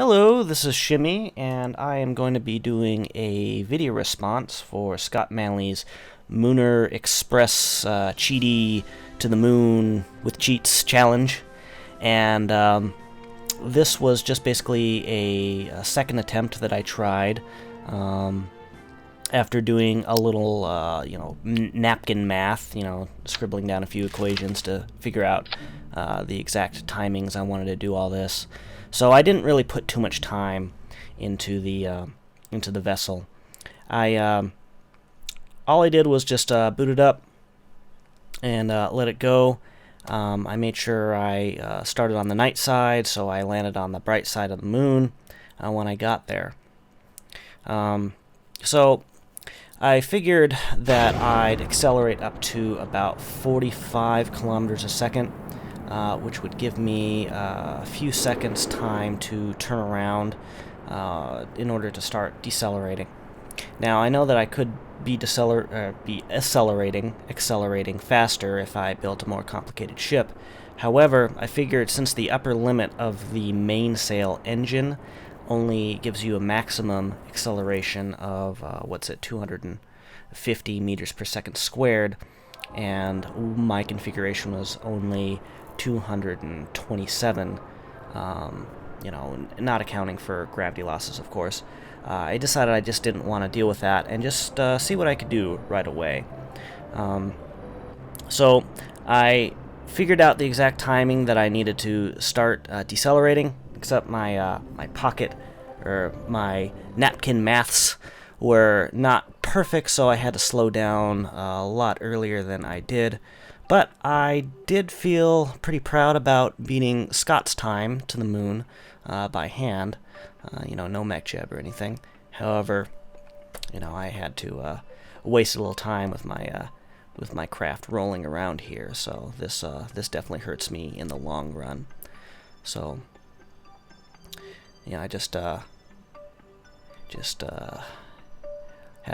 Hello, this is Shimmy, and I am going to be doing a video response for Scott Manley's Munar Express Cheaty to the Moon with Cheats challenge. And this was just basically a second attempt that I tried after doing a little, napkin math, scribbling down a few equations to figure out the exact timings I wanted to do all this. So I didn't really put too much time into the vessel. All I did was just boot it up and let it go. I made sure I started on the night side, so I landed on the bright side of the moon when I got there. So I figured that I'd accelerate up to about 45 kilometers a second, which would give me a few seconds time to turn around in order to start decelerating. Now, I know that I could be accelerating faster if I built a more complicated ship. However, I figured since the upper limit of the mainsail engine only gives you a maximum acceleration of 250 meters per second squared, and my configuration was only 227, not accounting for gravity losses, of course. I decided I just didn't want to deal with that and just see what I could do right away. So I figured out the exact timing that I needed to start decelerating, except my my napkin maths were not perfect, so I had to slow down a lot earlier than I did. But I did feel pretty proud about beating Scott's time to the moon by hand. No mech jab or anything. However, I had to waste a little time with my craft rolling around here. So this definitely hurts me in the long run. So I just have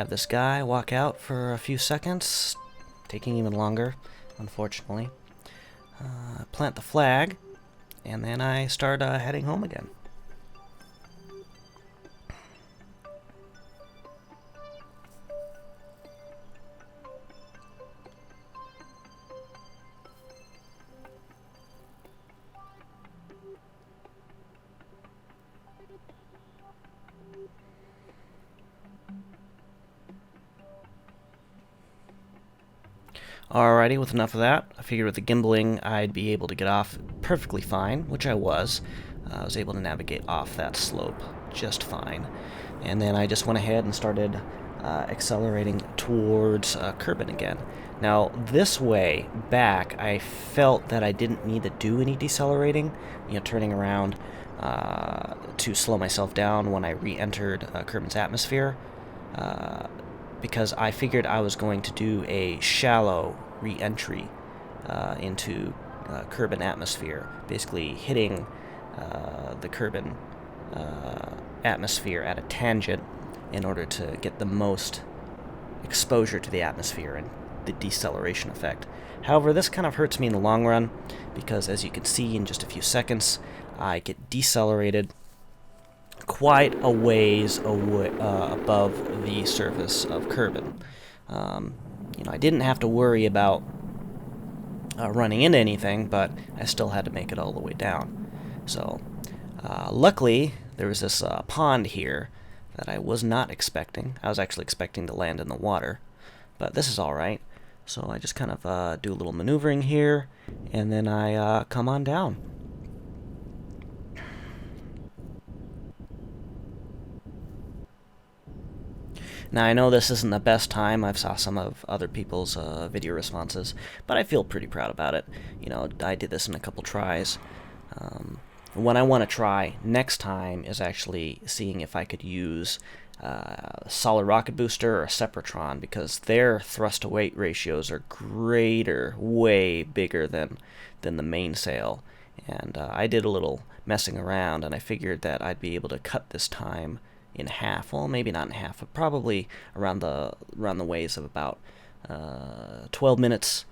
this guy walk out for a few seconds, taking even longer, unfortunately. Plant the flag, and then I start heading home again. Alrighty, with enough of that, I figured with the gimbaling I'd be able to get off perfectly fine, which I was. I was able to navigate off that slope just fine. And then I just went ahead and started accelerating towards Kerbal again. Now, this way back, I felt that I didn't need to do any decelerating, turning around to slow myself down when I re-entered Kerbal's atmosphere. Because I figured I was going to do a shallow re-entry into Kerbal atmosphere, basically hitting the Kerbal atmosphere at a tangent in order to get the most exposure to the atmosphere and the deceleration effect. However, this kind of hurts me in the long run because, as you can see in just a few seconds, I get decelerated quite a ways away, above the surface of Kerbal. I didn't have to worry about running into anything, but I still had to make it all the way down. So, luckily, there was this pond here that I was not expecting. I was actually expecting to land in the water, but this is alright. So I just kind of do a little maneuvering here, and then I come on down. Now, I know this isn't the best time. I've saw some of other people's video responses, but I feel pretty proud about it. I did this in a couple tries. What I want to try next time is actually seeing if I could use solid rocket booster or Sepratron, because their thrust-to-weight ratios are greater, way bigger than the mainsail. And I did a little messing around, and I figured that I'd be able to cut this time in half. Well, maybe not in half, but probably around the ways of about 12 minutes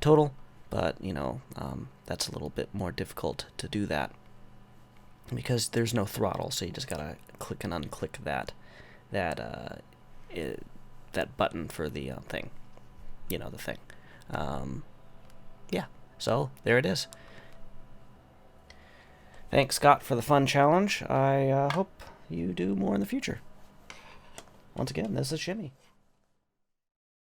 total. But that's a little bit more difficult to do that. because there's no throttle, so you just gotta click and unclick that button for the thing. The thing. Yeah, so there it is. Thanks, Scott, for the fun challenge. I hope you do more in the future. Once again, this is Shimmy.